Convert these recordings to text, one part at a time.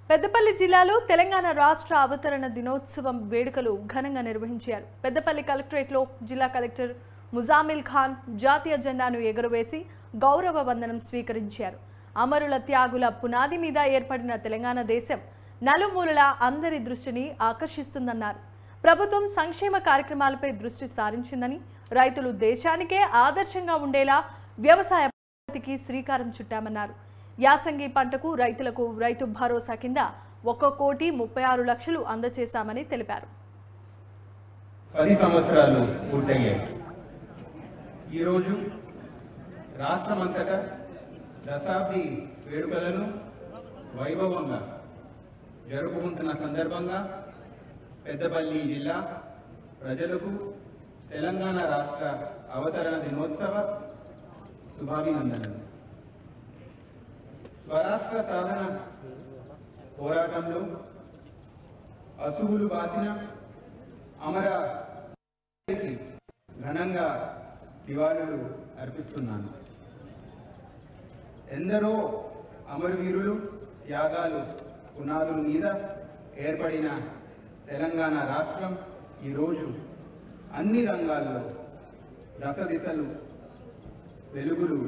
పెద్దపల్లి జిల్లాలో తెలంగాణ రాష్ట్ర అవతరణ దినోత్సవం వేడుకలు ఘనంగా నిర్వహించారు. పెద్దపల్లి కలెక్టరేట్లో జిల్లా కలెక్టర్ ముజామిల్ ఖాన్ జాతీయ జెండాను ఎగురవేసి గౌరవ వందనం స్వీకరించారు. అమరుల త్యాగుల పునాది మీద ఏర్పడిన తెలంగాణ దేశం నలుమూలల అందరి దృష్టిని ఆకర్షిస్తుందన్నారు. ప్రభుత్వం సంక్షేమ కార్యక్రమాలపై దృష్టి సారించిందని, రైతులు దేశానికే ఆదర్శంగా ఉండేలా వ్యవసాయ పద్ధతికి శ్రీకారం చుట్టామన్నారు. యాసంగి పంటకు రైతులకు రైతు భరోసా కింద 1,36,00,000 అందజేశామని తెలిపారు. 10 సంవత్సరాలు పూర్తయ్యాయి. ఈరోజు రాష్ట్రమంతటా దశాబ్ది వేడుకలను వైభవంగా జరుపుకుంటున్న సందర్భంగా పెద్దపల్లి జిల్లా ప్రజలకు తెలంగాణ రాష్ట్ర అవతరణ దినోత్సవ శుభాభినందనలు. స్వరాష్ట్ర సాధన పోరాటంలో అసువులు బాసిన అమరకి ఘనంగా నివాళులు అర్పిస్తున్నాను. ఎందరో అమరవీరులు త్యాగాలు పునాదుల మీద ఏర్పడిన తెలంగాణ రాష్ట్రం ఈరోజు అన్ని రంగాల్లో దశ దిశలు వెలుగులు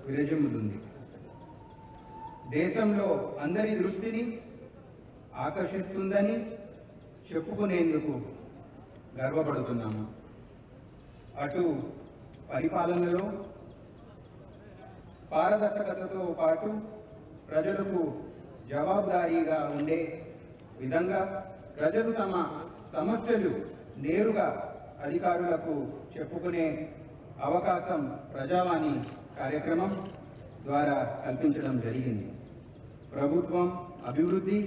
విరజిమ్ముతుంది. దేశంలో అందరి దృష్టిని ఆకర్షిస్తుందని చెప్పుకునేందుకు గర్వపడుతున్నాము. అటు పరిపాలనలో పారదర్శకతతో పాటు ప్రజలకు జవాబుదారీగా ఉండే విధంగా ప్రజలు తమ సమస్యలు నేరుగా అధికారులకు చెప్పుకునే అవకాశం ప్రజావాణి కార్యక్రమం ద్వారా కల్పించడం జరిగింది. ప్రభుత్వం అభివృద్ధి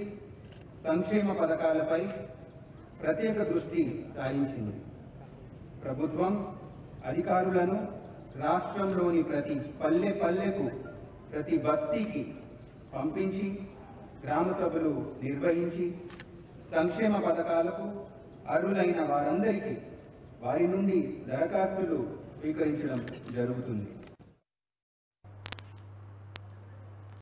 సంక్షేమ పథకాలపై ప్రత్యేక దృష్టి సారించింది. ప్రభుత్వం అధికారులను రాష్ట్రంలోని ప్రతి పల్లెకు ప్రతి బస్తీకి పంపించి గ్రామ సభలు నిర్వహించి సంక్షేమ పథకాలకు అర్హులైన వారందరికీ వారి నుండి దరఖాస్తులు స్వీకరించడం జరుగుతుంది.